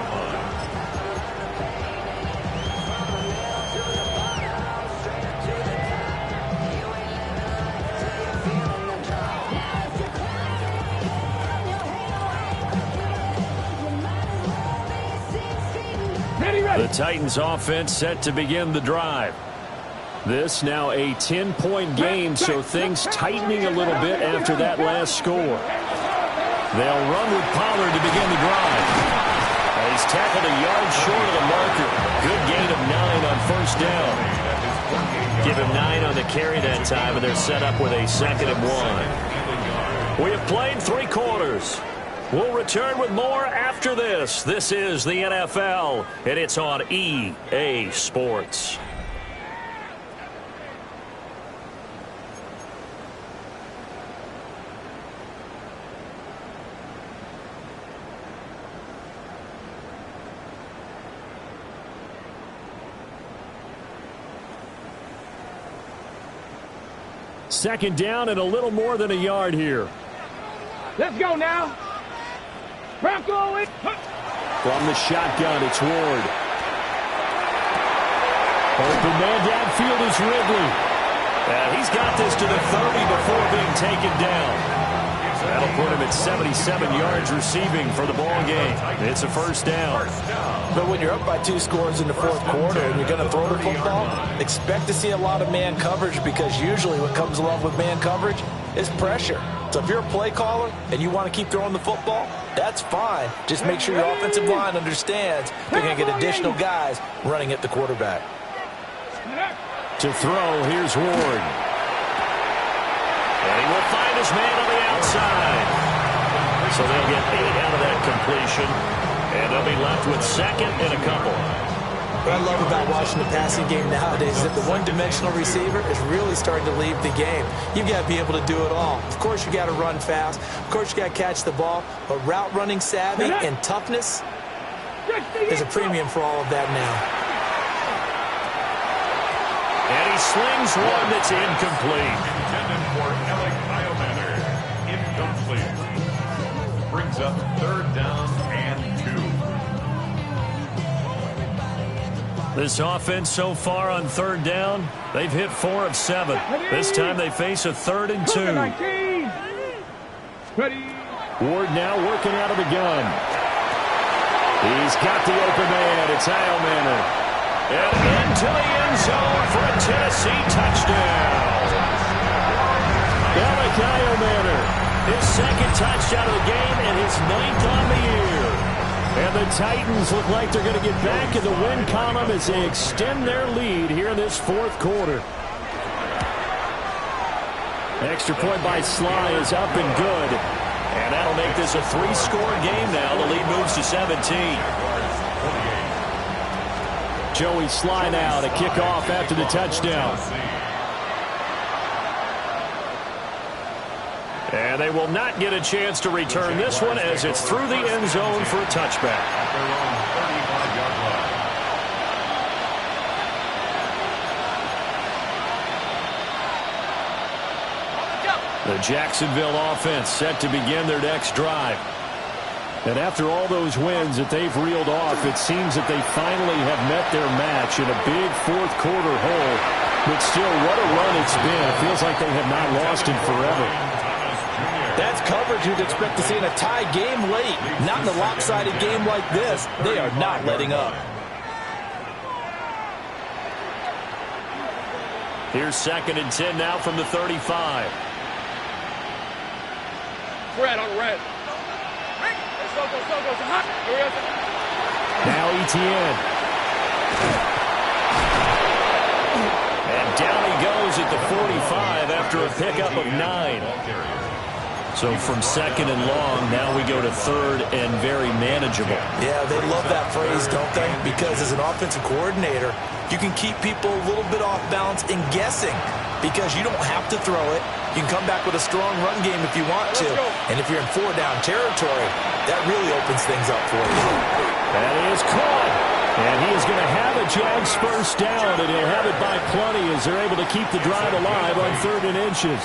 The Titans offense set to begin the drive. This now a 10-point game, so things tightening a little bit after that last score. They'll run with Pollard to begin the drive. And he's tackled a yard short of the marker. Good gain of 9 on 1st down. Give him 9 on the carry that time, and they're set up with a 2nd and 1. We have played 3 quarters. We'll return with more after this. This is the NFL, and it's on EA Sports. Second down and a little more than a yard here. Let's go now. Bronco in. From the shotgun, it's Ward. Open man downfield is Ridley. And he's got this to the 30 before being taken down. That'll put him at 77 yards receiving for the ball game. It's a 1st down. But when you're up by 2 scores in the 4th quarter and you're going to throw the football, expect to see a lot of man coverage, because usually what comes along with man coverage is pressure. So if you're a play caller and you want to keep throwing the football, that's fine. Just make sure your offensive line understands you're going to get additional guys running at the quarterback. To throw, here's Ward. And he will find his man on the outside. So they'll get 8 out of that completion. And they'll be left with 2nd and a couple. What I love about watching the passing game nowadays is that the one-dimensional receiver is really starting to leave the game. You've got to be able to do it all. Of course, you got to run fast. Of course, you got to catch the ball. But route running savvy and toughness is a premium for all of that now. And he slings one that's incomplete. Intended for Alec Iomanner. Incomplete. Brings up 3rd down and 2. This offense so far on 3rd down, they've hit 4 of 7. This time they face a 3rd and 2. Ward now working out of the gun. He's got the open man. It's Iomanner. And into the end zone for a Tennessee touchdown. Alec Iomanner, his 2nd touchdown of the game and his 9th on the year. And the Titans look like they're going to get back in the win column as they extend their lead here in this 4th quarter. Extra point by Sly is up and good. And that'll make this a 3-score game now. The lead moves to 17. Joey Sly now to kick off after the touchdown. And they will not get a chance to return this one as it's through the end zone for a touchback. The Jacksonville offense set to begin their next drive. And after all those wins that they've reeled off, it seems that they finally have met their match in a big fourth-quarter hole. But still, what a run it's been. It feels like they have not lost in forever. That's coverage you'd expect to see in a tie game late. Not in a lopsided game like this. They are not letting up. Here's 2nd and 10 now from the 35. Red on red. Now Etienne. And down he goes at the 45 after a pickup of 9. So from 2nd and long, now we go to 3rd and very manageable. Yeah, they love that phrase, don't they? Because as an offensive coordinator, you can keep people a little bit off balance and guessing because you don't have to throw it. You can come back with a strong run game if you want to. And if you're in 4-down territory, that really opens things up for you. That is caught. And he is going to have a Jags first down, and he'll have it by plenty as they're able to keep the drive alive on 3rd and inches.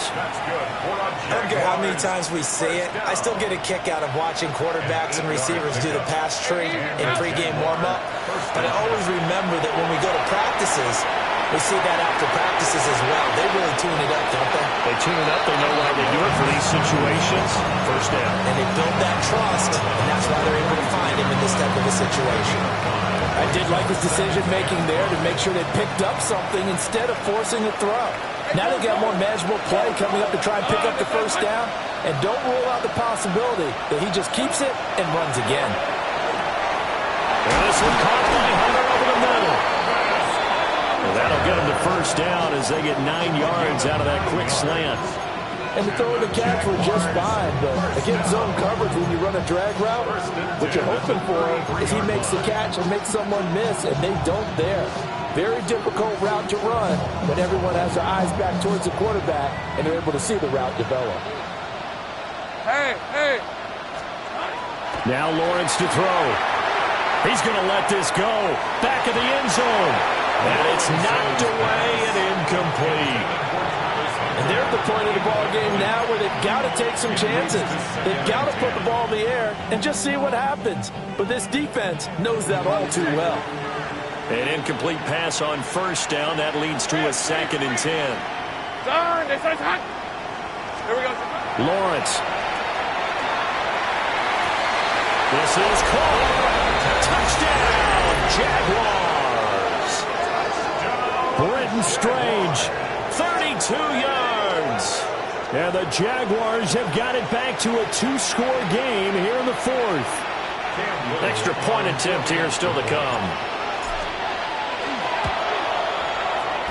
I don't care how many times we say it, I still get a kick out of watching quarterbacks and receivers do the pass tree in pregame warm-up. But I always remember that when we go to practices, we see that after practices as well. They really tune it up, don't they? They tune it up. They know why they do it for these situations. First down. And they build that trust, and that's why they're able to find him in this type of a situation. I did like his decision-making there to make sure they picked up something instead of forcing a throw. Now they got more manageable play coming up to try and pick up the first down, and don't rule out the possibility that he just keeps it and runs again. And this one caught by Hunter over the middle. Well, that'll get them to first down as they get 9 yards out of that quick slant. And the throw and the catch were just fine, but against zone coverage when you run a drag route, what you're hoping for is he makes the catch and makes someone miss, and they don't there. Very difficult route to run when everyone has their eyes back towards the quarterback and they're able to see the route develop. Hey! Now Lawrence to throw. He's going to let this go. Back of the end zone. And it's knocked away and incomplete. And they're at the point of the ball game now where they've got to take some chances. They've got to put the ball in the air and just see what happens. But this defense knows that all too well. An incomplete pass on first down. That leads to a 2nd and 10. Here we go. Lawrence. This is caught. Touchdown, Jaguars. Britton Strange, 32 yards. And the Jaguars have got it back to a 2-score game here in the 4th. Extra point attempt here still to come.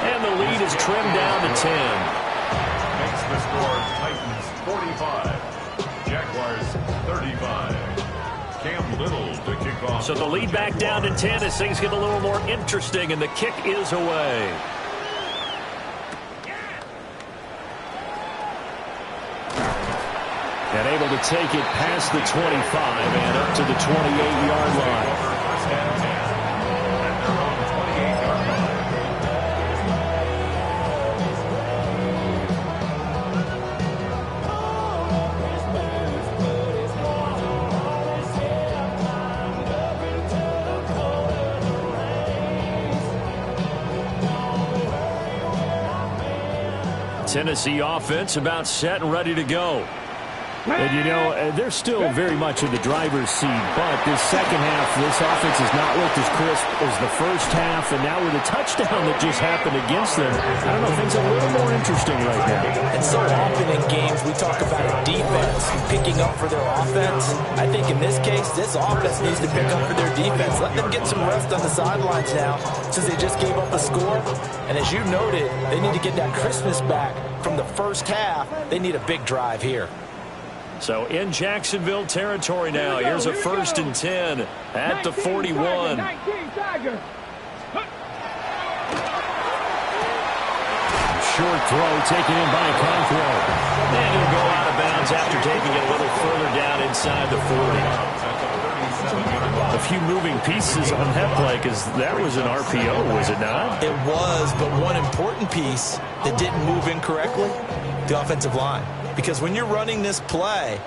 And the lead is trimmed down to 10. Makes the score Titans 45, Jaguars 35. Cam Little to kick off. So the lead back down to 10 as things get a little more interesting, and the kick is away. And able to take it past the 25 and up to the 28-yard line. First and 10 at their own 28-yard line. Tennessee offense about set and ready to go. And, you know, they're still very much in the driver's seat, but this second half, this offense has not looked as crisp as the first half, and now with a touchdown that just happened against them, I don't know, things are a little more interesting right now. And so often in games, we talk about a defense picking up for their offense. I think in this case, this offense needs to pick up for their defense. Let them get some rest on the sidelines now, since they just gave up a score. And as you noted, they need to get that crispness back from the first half. They need a big drive here. So in Jacksonville territory now. Here's a 1st and 10 at the 41. Short throw taken in by Conquo. And he'll go out of bounds after taking it a little further down inside the 40. A few moving pieces on that play because that was an RPO, was it not? It was, but one important piece that didn't move incorrectly, the offensive line. Because when you're running this play,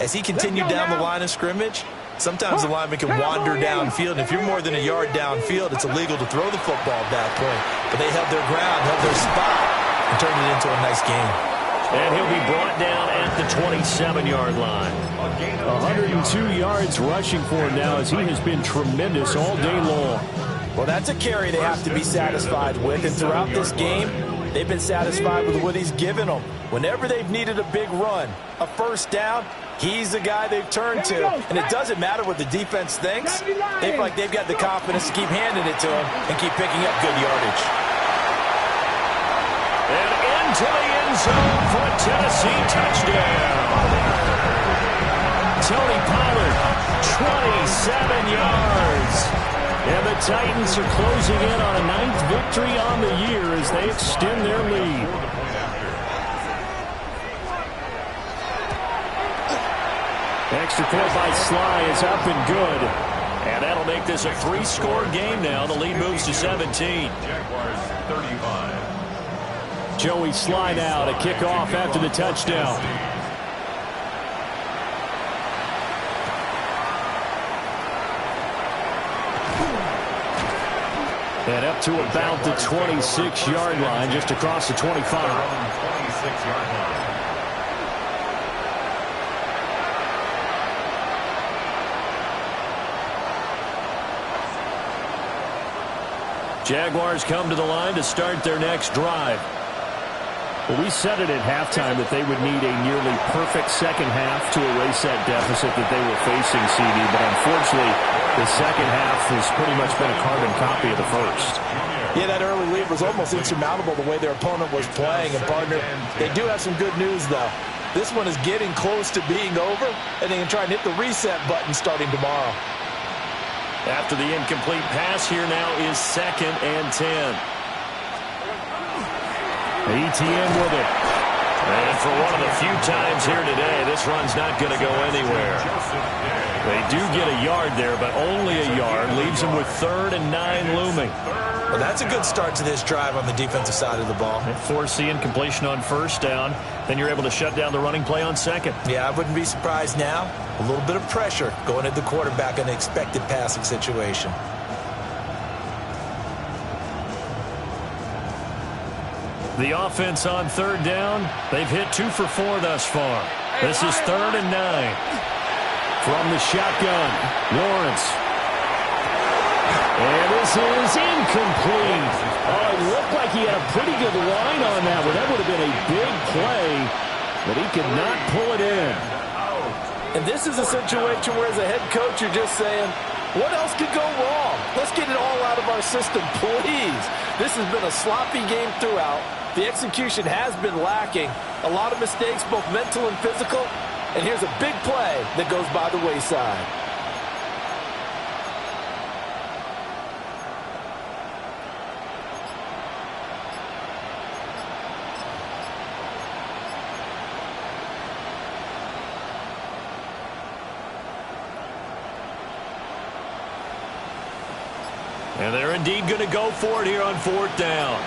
as he continued down the line of scrimmage, sometimes the lineman can wander downfield. And if you're more than a yard downfield, it's illegal to throw the football at that point. But they held their ground, held their spot, and turned it into a nice game. And he'll be brought down at the 27-yard line. 102 yards rushing for him now as he has been tremendous all day long. Well, that's a carry they have to be satisfied with. And throughout this game, they've been satisfied with what he's given them. Whenever they've needed a big run, a first down, he's the guy they've turned to. And it doesn't matter what the defense thinks. They feel like they've got the confidence to keep handing it to him and keep picking up good yardage. And into the end zone for a Tennessee touchdown. Tony Pollard, 27 yards. And the Titans are closing in on a 9th victory on the year as they extend their lead. Extra point by Sly is up and good. And that'll make this a 3-score game now. The lead moves to 17. Jaguars 35. Joey Sly now to kick off after the touchdown. And up to about the 26-yard line, just across the 25. 26-yard line. Jaguars come to the line to start their next drive. Well, we said it at halftime that they would need a nearly perfect second half to erase that deficit that they were facing, CD, but unfortunately, the second half has pretty much been a carbon copy of the first. Yeah, that early lead was almost insurmountable the way their opponent was playing. And, partner, they do have some good news, though. This one is getting close to being over, and they can try and hit the reset button starting tomorrow. After the incomplete pass, here now is 2nd and 10. Etienne with it. And for one of the few times here today, this run's not going to go anywhere. They do get a yard there, but only a yard. Leaves them with 3rd and 9 looming. Well, that's a good start to this drive on the defensive side of the ball. Force the incompletion on 1st down. Then you're able to shut down the running play on 2nd. Yeah, I wouldn't be surprised now. A little bit of pressure going at the quarterback in an expected passing situation. The offense on 3rd down. They've hit 2 for 4 thus far. This is 3rd and 9. From the shotgun, Lawrence. And this is incomplete. Oh, it looked like he had a pretty good line on that one. That would have been a big play, but he could not pull it in. And this is a situation where, as a head coach, you're just saying, what else could go wrong? Let's get it all out of our system, please. This has been a sloppy game throughout. The execution has been lacking. A lot of mistakes, both mental and physical. And here's a big play that goes by the wayside. And they're indeed going to go for it here on 4th down.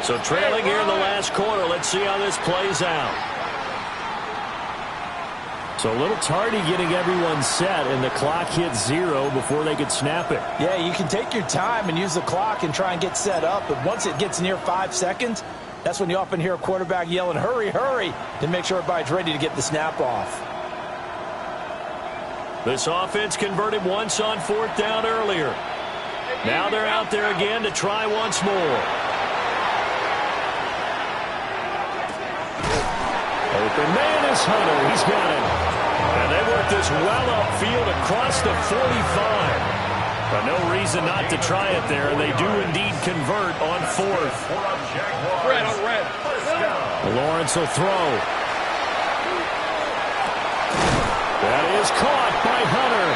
So trailing here in the last quarter. Let's see how this plays out. So a little tardy getting everyone set, and the clock hit 0 before they could snap it. Yeah, you can take your time and use the clock and try and get set up, but once it gets near 5 seconds, that's when you often hear a quarterback yelling, hurry, hurry, to make sure everybody's ready to get the snap off. This offense converted once on 4th down earlier. Now they're out there again to try once more. Open man is Hunter. He's got it. And they work this well upfield across the 45. But no reason not to try it there, and they do indeed convert on 4th. Red on red. Lawrence will throw. That is caught by Hunter.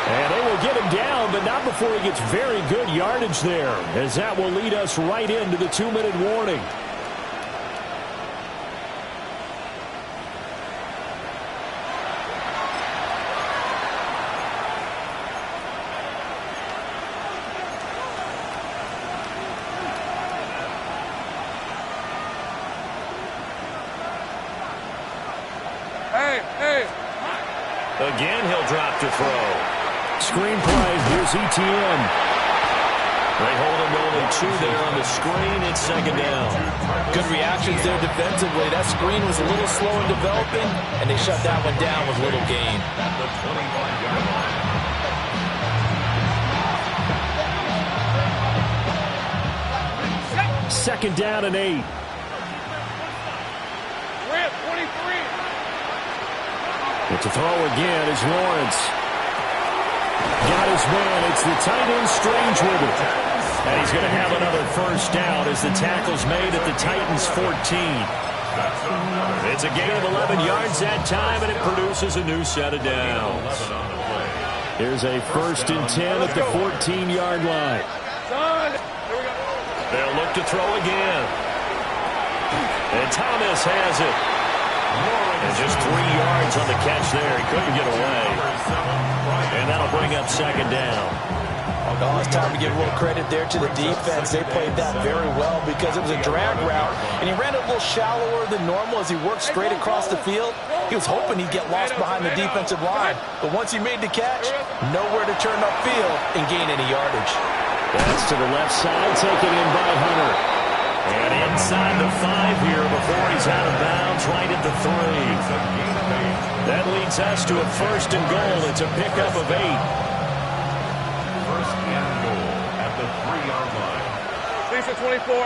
And they will get him down, but not before he gets very good yardage there, as that will lead us right into the 2-minute warning. Again, he'll drop to throw. Screen play, here's ETN. They hold him to only 2 there on the screen. It's 2nd down. Good reactions there defensively. That screen was a little slow in developing, and they shut that one down with little gain. At the 25-yard line. 2nd down and 8. Red 23. But to throw again is Lawrence. Got his man. It's the tight end Strange with it. And he's going to have another 1st down as the tackle's made at the Titans' 14. It's a gain of 11 yards that time, and it produces a new set of downs. Here's a 1st and 10 at the 14-yard line. They'll look to throw again. And Thomas has it. And just 3 yards on the catch there. He couldn't get away. And that'll bring up 2nd down. Oh, it's time to give a little credit there to the defense. They played that very well because it was a drag route, and he ran it a little shallower than normal as he worked straight across the field. He was hoping he'd get lost behind the defensive line, but once he made the catch, nowhere to turn upfield and gain any yardage. That's to the left side, taken in by Hunter. And inside the 5 here before he's out of bounds, right at the 3. That leads us to a 1st and goal. It's a pickup of 8. 1st and goal at the 3-yard line. 24.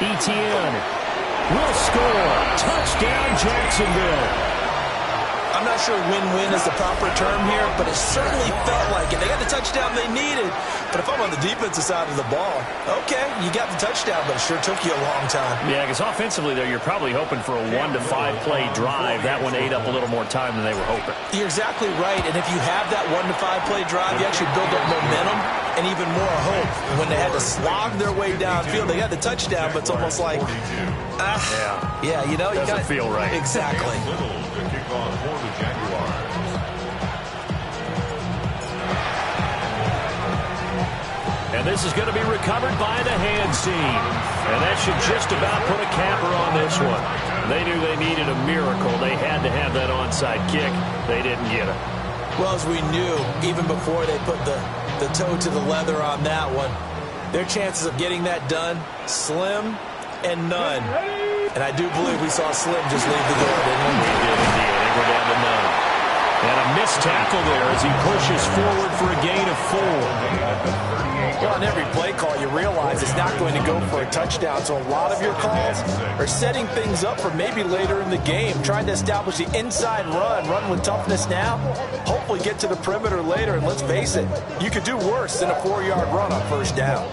ETN will score. Touchdown, Jacksonville. I'm not sure win-win is the proper term here, but it certainly felt like it. They got the touchdown they needed, but if I'm on the defensive side of the ball, okay, you got the touchdown, but it sure took you a long time. Yeah, because offensively there, you're probably hoping for a 1 to 5 play drive. That one ate up a little more time than they were hoping. You're exactly right, and if you have that 1 to 5 play drive, you actually build up momentum and even more hope. When they had to slog their way downfield, they got the touchdown, but it's almost like, yeah, you know, you doesn't feel right. Exactly. To kick off for the Jaguars. And this is going to be recovered by the hands team. And that should just about put a capper on this one. They knew they needed a miracle. They had to have that onside kick. They didn't get it. Well, as we knew, even before they put the toe to the leather on that one, their chances of getting that done, slim and none. And I do believe we saw Slim just leave the door, didn't we? We did indeed. They go down to none. And a missed tackle there as he pushes forward for a gain of 4. Well, on every play call, you realize it's not going to go for a touchdown. So a lot of your calls are setting things up for maybe later in the game, trying to establish the inside run with toughness now, hopefully get to the perimeter later. And let's face it, you could do worse than a 4-yard run on 1st down.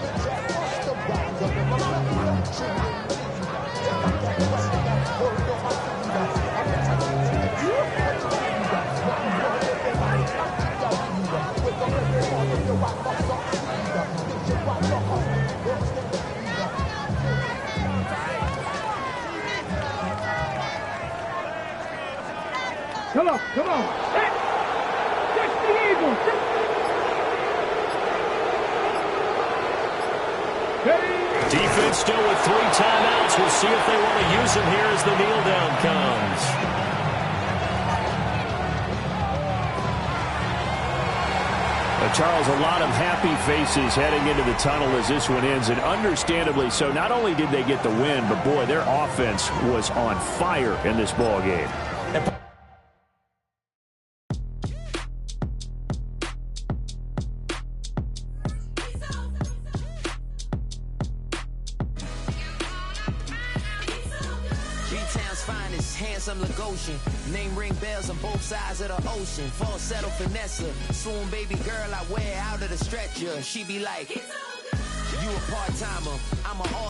Come on. Hit. 60 Eagles. Defense still with 3 timeouts. We'll see if they want to use them here as the kneel down comes. Charles, a lot of happy faces heading into the tunnel as this one ends, and understandably so. Not only did they get the win, but boy, their offense was on fire in this ball game. B-Town's finest, handsome Lagosian. Name ring bells on both sides of the ocean. Falsetto Vanessa, swoon baby girl I wear out of the stretcher. She be like, you a part-timer, I'm a all